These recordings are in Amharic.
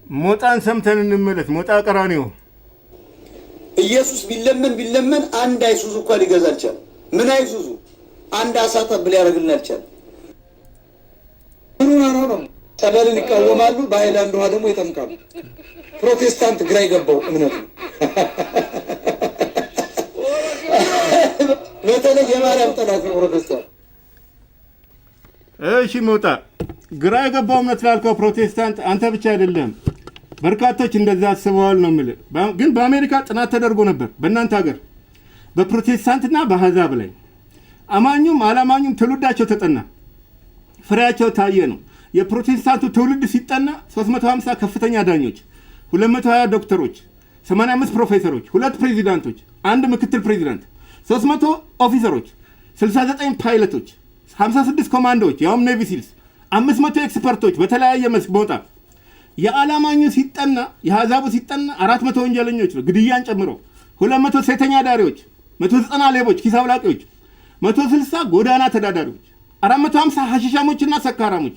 ሞጣን ሰምተን እንመለስ። ሞጣ ቀራኒዮ ኢየሱስ ቢለምን አንድ አይሱዙ እንኳን ሊገዛ አልቻለም። ምን አይሱዙ አንድ አሳታ ብል ያደርግልን አልቻለም። ነው ጸበልን ይቃወማሉ፣ በሃይላንድ ውሃ ደግሞ ይጠምቃሉ። ፕሮቴስታንት ግራ ይገባው እምነት ነው። በተለይ የማርያም ጠላት ነው ፕሮቴስታንት። እሺ ሞጣ ግራ የገባው እምነት ላልከው ፕሮቴስታንት አንተ ብቻ አይደለም፣ በርካቶች እንደዛ አስበዋል ነው የምልህ። ግን በአሜሪካ ጥናት ተደርጎ ነበር በእናንተ ሀገር በፕሮቴስታንትና በአሕዛብ ላይ አማኙም አላማኙም ትውልዳቸው ተጠና፣ ፍሬያቸው ታየ ነው። የፕሮቴስታንቱ ትውልድ ሲጠና 350 ከፍተኛ ዳኞች፣ 220 ዶክተሮች፣ 85 ፕሮፌሰሮች፣ 2 ፕሬዚዳንቶች፣ 1 ምክትል ፕሬዚዳንት፣ 300 ኦፊሰሮች፣ 69 ፓይለቶች፣ 56 ኮማንዶዎች ያውም ኔቪ ሲልስ፣ 500 ኤክስፐርቶች በተለያየ መስክ ቦታ። የአላማኙ ሲጠና የአሕዛቡ ሲጠና 400 ወንጀለኞች ነው ግድያን ጨምሮ፣ 200 ሴተኛ ዳሪዎች፣ 190 ሌቦች ኪስ አውላቂዎች፣ 160 ጎዳና ተዳዳሪዎች፣ 450 ሐሺሻሞችና ሰካራሞች፣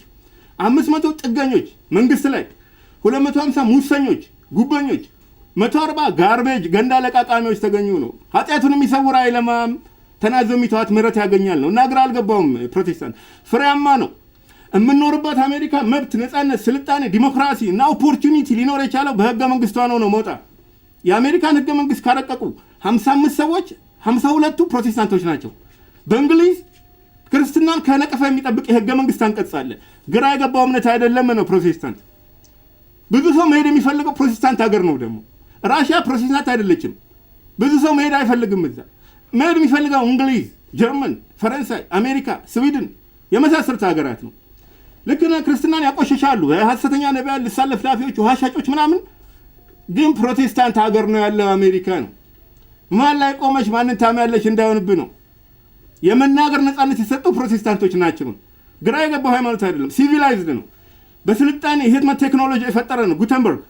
500 ጥገኞች መንግስት ላይ፣ 250 ሙሰኞች ጉበኞች፣ 140 ጋርቤጅ ገንዳ ለቃቃሚዎች ተገኙ ነው። ኃጢአቱን የሚሰውር አይለማም፣ ተናዘው የሚተዋት ምህረት ያገኛል ነው። እና ግራ አልገባውም። ፕሮቴስታንት ፍሬያማ ነው። የምንኖርባት አሜሪካ መብት፣ ነፃነት፣ ስልጣኔ፣ ዲሞክራሲ እና ኦፖርቹኒቲ ሊኖር የቻለው በህገ መንግስቷ ነው መውጣ። የአሜሪካን ህገ መንግስት ካረቀቁ 55 ሰዎች 52ቱ ፕሮቴስታንቶች ናቸው። በእንግሊዝ ክርስትናን ከነቀፋ የሚጠብቅ የህገ መንግስት አንቀጽ አለ። ግራ የገባው እምነት አይደለም ነው ፕሮቴስታንት። ብዙ ሰው መሄድ የሚፈልገው ፕሮቴስታንት ሀገር ነው። ደግሞ ራሽያ ፕሮቴስታንት አይደለችም። ብዙ ሰው መሄድ አይፈልግም። እዛ መሄድ የሚፈልገው እንግሊዝ፣ ጀርመን፣ ፈረንሳይ፣ አሜሪካ፣ ስዊድን የመሳሰሉት ሀገራት ነው። ልክ ነው። ክርስትናን ያቆሸሻሉ ሐሰተኛ ነቢያት፣ ልሳን ለፍላፊዎች፣ ውሃ ሻጮች ምናምን። ግን ፕሮቴስታንት ሀገር ነው ያለው አሜሪካ ነው። ማን ላይ ቆመሽ ማንን ታሚያለሽ እንዳይሆንብህ ነው። የመናገር ነፃነት የሰጠው ፕሮቴስታንቶች ናቸው። ግራ የገባው ሃይማኖት አይደለም፣ ሲቪላይዝድ ነው። በስልጣኔ የህትመት ቴክኖሎጂ የፈጠረ ነው ጉተንበርግ።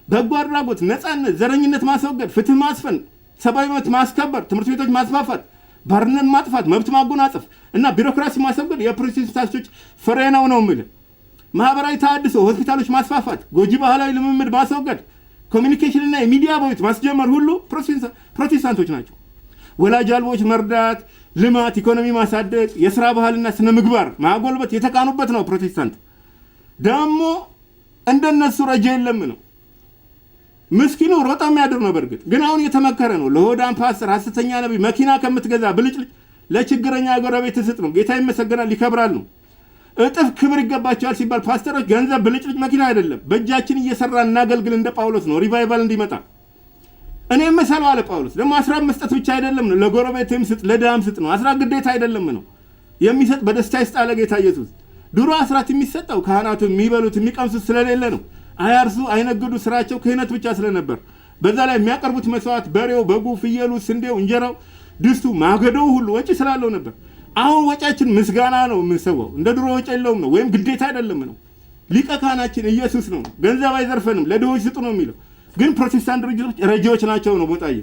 በጎ አድራጎት፣ ነፃነት፣ ዘረኝነት ማስወገድ፣ ፍትህ ማስፈን፣ ሰብአዊ መብት ማስከበር፣ ትምህርት ቤቶች ማስፋፋት፣ ባርነት ማጥፋት፣ መብት ማጎናጸፍ እና ቢሮክራሲ ማስወገድ የፕሮቴስታንቶች ፍሬ ነው የምልህ። ማህበራዊ ተሃድሶ፣ ሆስፒታሎች ማስፋፋት፣ ጎጂ ባህላዊ ልምምድ ማስወገድ፣ ኮሚኒኬሽን እና የሚዲያ ቤት ማስጀመር ሁሉ ፕሮቴስታንቶች ናቸው። ወላጅ አልቦች መርዳት፣ ልማት፣ ኢኮኖሚ ማሳደግ፣ የስራ ባህልና ስነ ምግባር ማጎልበት የተካኑበት ነው። ፕሮቴስታንት ደግሞ እንደነሱ ረጃ የለም ነው። ምስኪኑ ሮጣ የሚያድር ነው። በእርግጥ ግን አሁን የተመከረ ነው። ለሆዳም ፓስተር፣ ሐሰተኛ ነቢይ መኪና ከምትገዛ ብልጭልጭ ለችግረኛ ጎረቤት ስጥ ነው። ጌታ ይመሰገናል፣ ይከብራል ነው። እጥፍ ክብር ይገባቸዋል ሲባል ፓስተሮች ገንዘብ፣ ብልጭልጭ መኪና አይደለም፣ በእጃችን እየሰራ እናገልግል እንደ ጳውሎስ ነው። ሪቫይቫል እንዲመጣ እኔ መሰለው አለ ጳውሎስ። ደግሞ አስራት መስጠት ብቻ አይደለም ነው፣ ለጎረቤትም ስጥ፣ ለድሃም ስጥ ነው። አስራት ግዴታ አይደለም ነው። የሚሰጥ በደስታ ይስጣለ ጌታ ኢየሱስ። ድሮ አስራት የሚሰጠው ካህናቱ የሚበሉት የሚቀምሱት ስለሌለ ነው። አያርሱ አይነግዱ፣ ስራቸው ክህነት ብቻ ስለነበር። በዛ ላይ የሚያቀርቡት መስዋዕት በሬው፣ በጉ፣ ፍየሉ፣ ስንዴው፣ እንጀራው፣ ድስቱ፣ ማገዶው ሁሉ ወጪ ስላለው ነበር። አሁን ወጫችን ምስጋና ነው የምንሰዋው። እንደ ድሮ ወጪ የለውም ነው፣ ወይም ግዴታ አይደለም ነው። ሊቀ ካህናችን ኢየሱስ ነው። ገንዘብ አይዘርፈንም፣ ለድሆች ስጡ ነው የሚለው። ግን ፕሮቴስታንት ድርጅቶች ረጂዎች ናቸው ነው ቦታዬ።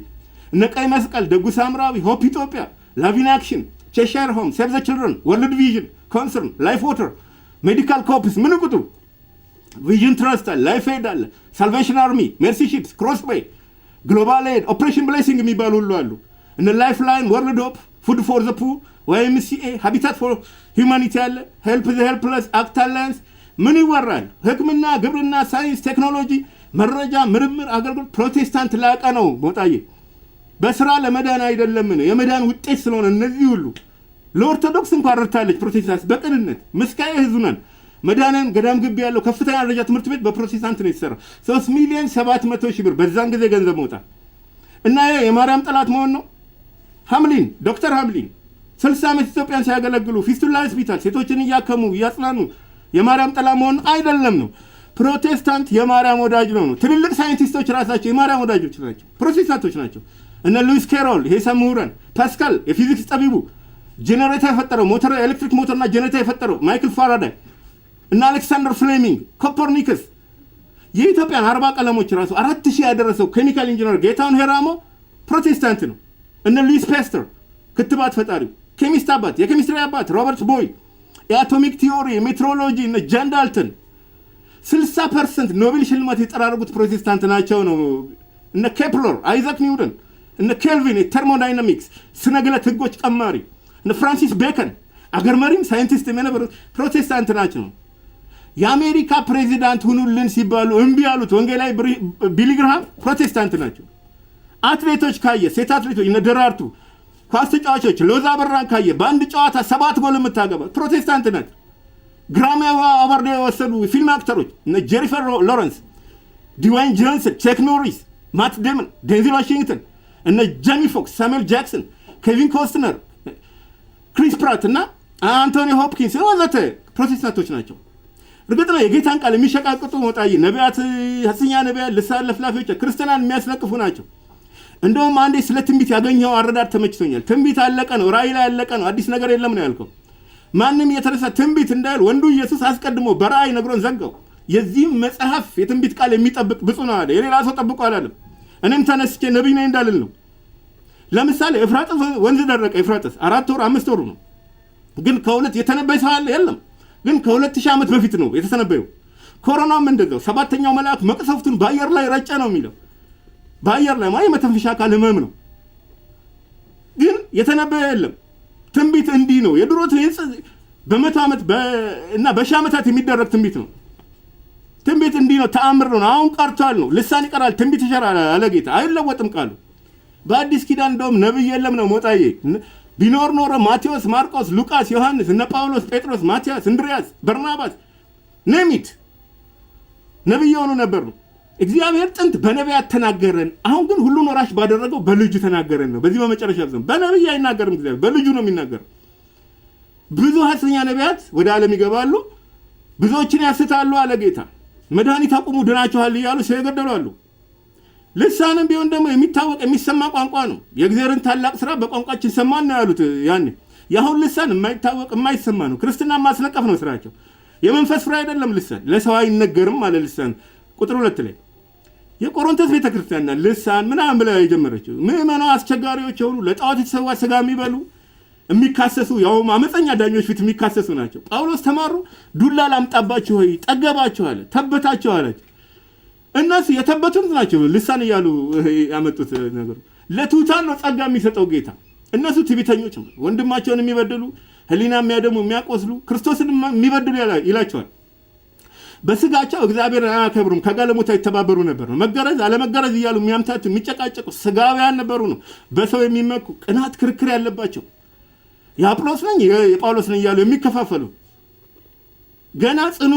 እነ ቀይ መስቀል፣ ደጉ ሳምራዊ፣ ሆፕ ኢትዮጵያ፣ ላቪን አክሽን፣ ቼሻየር ሆም፣ ሴቭ ዘ ችልድረን፣ ወርልድ ቪዥን፣ ኮንሰርን፣ ላይፍ ዋተር፣ ሜዲካል ኮፕስ፣ ምን ቁጡ፣ ቪዥን ትረስት አለ፣ ላይፍ ኤድ አለ፣ ሳልቬሽን አርሚ፣ ሜርሲ ሺፕስ፣ ክሮስዌይ፣ ግሎባል ኤድ፣ ኦፕሬሽን ብሌሲንግ የሚባሉ ሁሉ አሉ። እነ ላይፍ ላይን፣ ወርልድ ሆፕ፣ ፉድ ፎር ዘ ፑር፣ YMCA፣ ሃቢታት ፎር ሂውማኒቲ አለ፣ ሄልፕ ዘ ሄልፕለስ፣ አክት አላያንስ። ምን ይወራል? ሕክምና፣ ግብርና፣ ሳይንስ፣ ቴክኖሎጂ፣ መረጃ፣ ምርምር፣ አገልግሎት ፕሮቴስታንት ላቀ ነው ቦታዬ። በስራ ለመዳን አይደለም ነው፣ የመዳን ውጤት ስለሆነ እነዚህ ሁሉ ለኦርቶዶክስ እንኳን ረድታለች ፕሮቴስታንት በቅንነት። ምስካየ ህዝብ ነን። መዳንን ገዳም ግቢ ያለው ከፍተኛ ደረጃ ትምህርት ቤት በፕሮቴስታንት ነው የተሰራ። 3,700,000 ብር በዛን ጊዜ ገንዘብ መውጣት እና ይሄ የማርያም ጠላት መሆን ነው። ሐምሊን ዶክተር ሐምሊን 60 ዓመት ኢትዮጵያን ሲያገለግሉ ፊስቱላ ሆስፒታል ሴቶችን እያከሙ እያጽናኑ የማርያም ጠላት መሆን አይደለም ነው። ፕሮቴስታንት የማርያም ወዳጅ ነው። ትልልቅ ሳይንቲስቶች ራሳቸው የማርያም ወዳጆች ናቸው፣ ፕሮቴስታንቶች ናቸው። እነ ሉዊስ ኬሮል የሂሳብ ምሁራን፣ ፓስካል የፊዚክስ ጠቢቡ፣ ጄኔሬተር የፈጠረው ሞተር ኤሌክትሪክ ሞተርና ጄኔሬተር የፈጠረው ማይክል ፋራዳይ እና አሌክሳንደር ፍሌሚንግ፣ ኮፐርኒከስ፣ የኢትዮጵያን 40 ቀለሞች ራሱ 4000 ያደረሰው ኬሚካል ኢንጂነር ጌታውን ሄራሞ ፕሮቴስታንት ነው። እነ ሉዊስ ፓስተር ክትባት ፈጣሪው፣ ኬሚስት አባት፣ የኬሚስትሪ አባት ሮበርት ቦይ፣ የአቶሚክ ቲዮሪ፣ የሜትሮሎጂ እነ ጃን ዳልተን፣ 60% ኖቤል ሽልማት የጠራረጉት ፕሮቴስታንት ናቸው ነው። እነ ኬፕለር፣ አይዛክ ኒውተን፣ እነ ኬልቪን የቴርሞዳይናሚክስ ስነግለት ህጎች ቀማሪ፣ እነ ፍራንሲስ ቤከን አገር መሪም ሳይንቲስት የነበሩት ፕሮቴስታንት ናቸው። የአሜሪካ ፕሬዚዳንት ሁኑልን ሲባሉ እምቢ ያሉት ወንጌላዊ ቢሊ ግርሃም ፕሮቴስታንት ናቸው። አትሌቶች ካየ ሴት አትሌቶች እነ ደራርቱ፣ ኳስ ተጫዋቾች ሎዛ በራን ካየ በአንድ ጨዋታ 7 ጎል የምታገባ ፕሮቴስታንት ናት። ግራሚ አዋርድ የወሰዱ ፊልም አክተሮች እነ ጄኒፈር ሎረንስ፣ ዲዋይን ጆንሰን፣ ቼክ ኖሪስ፣ ማት ዴመን፣ ዴንዚል ዋሽንግተን፣ እነ ጄሚ ፎክስ፣ ሳሙኤል ጃክሰን፣ ኬቪን ኮስትነር፣ ክሪስ ፕራት እና አንቶኒ ሆፕኪንስ ወዘተ ፕሮቴስታንቶች ናቸው። እርግጥ ነው የጌታን ቃል የሚሸቃቅጡ ወጣይ ነቢያት፣ ሐሰተኛ ነቢያት፣ ልሳን ለፍላፊዎች ክርስቲያንን የሚያስለቅፉ ናቸው። እንደውም አንዴ ስለ ትንቢት ያገኘው አረዳድ ተመችቶኛል። ትንቢት አለቀ ነው፣ ራእይ ላይ አለቀ ነው፣ አዲስ ነገር የለም ነው ያልከው። ማንም የተነሳ ትንቢት እንዳይል ወንዱ ኢየሱስ አስቀድሞ በራእይ ነግሮን ዘጋው። የዚህም መጽሐፍ የትንቢት ቃል የሚጠብቅ ብፁዕ ነው አለ። የሌላ ሰው ጠብቆ አላለም። እኔም ተነስቼ ነቢይ ነኝ እንዳልል ነው። ለምሳሌ ኤፍራጥስ ወንዝ ደረቀ። ኤፍራጥስ 4 ወር 5 ወር ነው። ግን ከሁለት የተነበየ ሰው አለ የለም። ግን ከ2000 ዓመት በፊት ነው የተሰነበየው። ኮሮናም እንደዛው 7ኛው መልአክ መቅሰፍቱን በአየር ላይ ረጨ ነው የሚለው። በአየር ላይ ማለት መተንፈሻ አካል ህመም ነው። ግን የተነበየ የለም። ትንቢት እንዲህ ነው። የድሮ ትንቢት በ100 ዓመት እና በ1000 ዓመታት የሚደረግ ትንቢት ነው። ትንቢት እንዲህ ነው፣ ተአምር ነው። አሁን ቀርቷል ነው። ልሳን ይቀራል፣ ትንቢት ይሸራል አለ ጌታ። አይለወጥም ቃሉ። በአዲስ ኪዳን እንደውም ነብይ የለም ነው ሞጣዬ። ቢኖር ኖረ ማቴዎስ፣ ማርቆስ፣ ሉቃስ፣ ዮሐንስ፣ እነ ጳውሎስ፣ ጴጥሮስ፣ ማቲያስ፣ እንድሪያስ፣ በርናባስ ነሚት ነብይ የሆኑ ነበሩ። እግዚአብሔር ጥንት በነቢያት ተናገረን። አሁን ግን ሁሉን ወራሽ ባደረገው በልጁ ተናገረን ነው። በዚህ በመጨረሻ ዘመን በነብይ አይናገርም እግዚአብሔር፣ በልጁ ነው የሚናገረው። ብዙ ሐሰተኛ ነቢያት ወደ ዓለም ይገባሉ፣ ብዙዎችን ያስታሉ አለ ጌታ። መድኃኒት አቁሙ ድናችኋል እያሉ ሰው ይገደሉ አሉ። ልሳንም ቢሆን ደግሞ የሚታወቅ የሚሰማ ቋንቋ ነው። የእግዚአብሔርን ታላቅ ስራ በቋንቋችን ሰማን ነው ያሉት ያኔ። የአሁን ልሳን የማይታወቅ የማይሰማ ነው። ክርስትና ማስነቀፍ ነው ስራቸው። የመንፈስ ፍሬ አይደለም ልሳን። ለሰው አይነገርም አለ ልሳን ቁጥር 2 ላይ። የቆሮንቶስ ቤተክርስቲያንና ልሳን ምናምን ብላ የጀመረችው ምዕመናን አስቸጋሪዎች የሆኑ ለጣዖት የተሰዋ ስጋ የሚበሉ የሚካሰሱ ያውም አመፀኛ ዳኞች ፊት የሚካሰሱ ናቸው። ጳውሎስ ተማሩ፣ ዱላ ላምጣባችሁ ሆይ ጠገባችሁ አለ፣ ተበታችሁ አላቸው። እነሱ የተበቱት ናቸው ልሳን እያሉ ያመጡት ነገሩ። ለትሑታን ነው ጸጋ የሚሰጠው ጌታ። እነሱ ትዕቢተኞች ነው፣ ወንድማቸውን የሚበድሉ፣ ህሊና የሚያደሙ፣ የሚያቆስሉ፣ ክርስቶስን የሚበድሉ ይላቸዋል። በስጋቸው እግዚአብሔር አያከብሩም፣ ከጋለሞታ ይተባበሩ ነበር ነው። መገረዝ አለመገረዝ እያሉ የሚያምታቱ የሚጨቃጨቁ ስጋውያን ነበሩ ነው። በሰው የሚመኩ ቅናት፣ ክርክር ያለባቸው የአጵሎስ ነኝ የጳውሎስ ነኝ እያሉ የሚከፋፈሉ ገና ጽኑ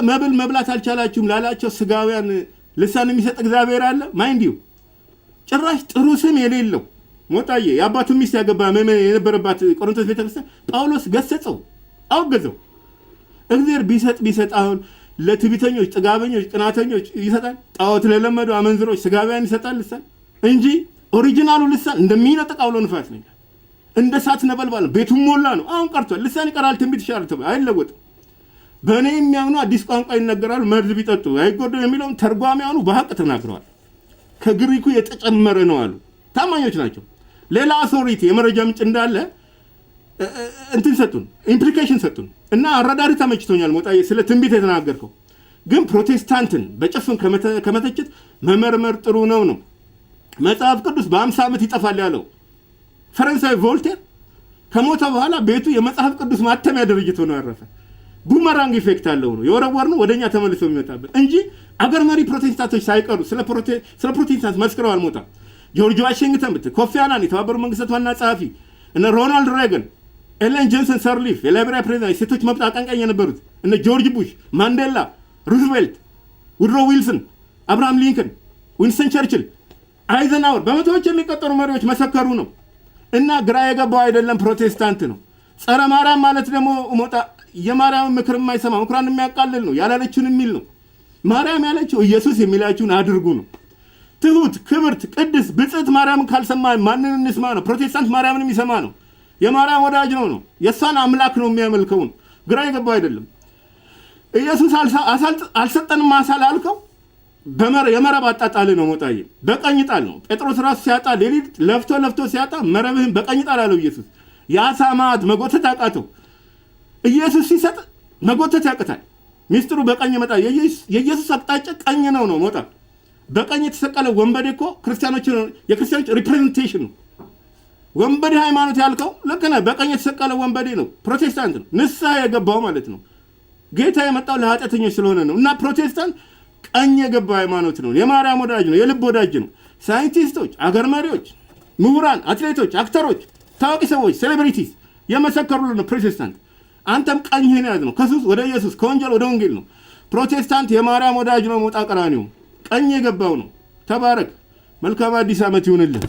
መብል መብላት አልቻላችሁም ላላቸው ስጋውያን ልሳን የሚሰጥ እግዚአብሔር አለ። ማይንድ ዩ ጭራሽ ጥሩ ስም የሌለው ሞጣዬ የአባቱ ሚስት ያገባ የነበረባት ቆሮንቶስ ቤተክርስቲያን ጳውሎስ ገሰጸው፣ አወገዘው። እግዚአብሔር ቢሰጥ አሁን ለትዕቢተኞች፣ ጥጋበኞች፣ ቅናተኞች ይሰጣል። ጣዖት ለለመዱ አመንዝሮች፣ ስጋውያን ይሰጣል ልሳን እንጂ ኦሪጂናሉ ልሳን እንደሚነጥቅ አውሎ ንፋስ ነው። እንደ እሳት ነበልባል ነው። ቤቱም ሞላ ነው። አሁን ቀርቷል። ልሳን ይቀራል፣ ትንቢት ይሻላል ተብሎ አይለወጥም። በእኔ የሚያምኑ አዲስ ቋንቋ ይነገራሉ፣ መርዝ ቢጠጡ አይጎዳም የሚለውን ተርጓሚያኑ በሀቅ ተናግረዋል። ከግሪኩ የተጨመረ ነው አሉ። ታማኞች ናቸው። ሌላ አውቶሪቲ የመረጃ ምንጭ እንዳለ እንትን ሰጡን፣ ኢምፕሊኬሽን ሰጡን እና አረዳድ ተመችቶኛል። ሞጣዬ ስለ ትንቢት የተናገርከው ግን ፕሮቴስታንትን በጭፍን ከመተቸት መመርመር ጥሩ ነው። መጽሐፍ ቅዱስ በ50 ዓመት ይጠፋል ያለው ፈረንሳዊ ቮልቴር ከሞተ በኋላ ቤቱ የመጽሐፍ ቅዱስ ማተሚያ ድርጅት ሆኖ ያረፈ። ቡመራንግ ኢፌክት አለው ነው የወረወርነው ወደኛ ተመልሶ የሚመጣበት እንጂ አገር መሪ ፕሮቴስታንቶች ሳይቀሩ ስለ ፕሮቴስታንት መስክረው አልሞታም። ጆርጅ ዋሽንግተን ብትል፣ ኮፊ አናን የተባበሩት መንግስታት ዋና ጸሐፊ፣ እነ ሮናልድ ሬገን፣ ኤለን ጆንሰን ሰርሊፍ የላይቤሪያ ፕሬዚዳንት፣ የሴቶች መብት አቀንቃኝ የነበሩት እነ ጆርጅ ቡሽ፣ ማንዴላ፣ ሩዝቬልት፣ ውድሮ ዊልሰን፣ አብርሃም ሊንከን፣ ዊንስተን ቸርችል፣ አይዘንሃወር በመቶዎች የሚቆጠሩ መሪዎች መሰከሩ ነው። እና ግራ የገባው አይደለም ፕሮቴስታንት ነው። ጸረ ማርያም ማለት ደግሞ ሞጣ የማርያም ምክር የማይሰማ ምክራን የሚያቃልል ነው። ያላለችውን የሚል ነው። ማርያም ያለችው ኢየሱስ የሚላችሁን አድርጉ ነው። ትሁት፣ ክብርት፣ ቅድስ፣ ብጽዕት ማርያምን ካልሰማ ማንን እንስማ ነው? ፕሮቴስታንት ማርያምን የሚሰማ ነው። የማርያም ወዳጅ ነው። የእሷን አምላክ ነው የሚያመልከው ነው። ግራ የገባው አይደለም። ኢየሱስ አልሰጠንም አሳል አልከው የመረብ አጣጣል ነው ሞጣዬ። በቀኝ ጣል ነው። ጴጥሮስ ራሱ ሲያጣ ሌሊት ለፍቶ ሲያጣ መረብህን በቀኝ ጣል አለው ኢየሱስ። የአሳ ማዕት መጎተት አቃተው። ኢየሱስ ሲሰጥ መጎተት ያቅታል። ሚስጥሩ በቀኝ መጣ። የኢየሱስ አቅጣጫ ቀኝ ነው ሞጣ። በቀኝ የተሰቀለ ወንበዴ እኮ የክርስቲያኖች ሪፕሬዘንቴሽን ነው። ወንበዴ ሃይማኖት ያልከው ልክ ነህ። በቀኝ የተሰቀለ ወንበዴ ነው፣ ፕሮቴስታንት ነው፣ ንስሐ የገባው ማለት ነው። ጌታ የመጣው ለኃጢአተኞች ስለሆነ ነው። እና ፕሮቴስታንት ቀኝ የገባ ሃይማኖት ነው። የማርያም ወዳጅ ነው፣ የልብ ወዳጅ ነው። ሳይንቲስቶች፣ አገር መሪዎች፣ ምሁራን፣ አትሌቶች፣ አክተሮች፣ ታዋቂ ሰዎች፣ ሴሌብሪቲስ የመሰከሩልን ነው ፕሮቴስታንት። አንተም ቀኝህን ያዝ ነው። ከሱስ ወደ ኢየሱስ፣ ከወንጀል ወደ ወንጌል ነው። ፕሮቴስታንት የማርያም ወዳጅ ነው። ሞጣ ቀራኒዮ ቀኝ የገባው ነው። ተባረክ። መልካም አዲስ ዓመት ይሁንልህ።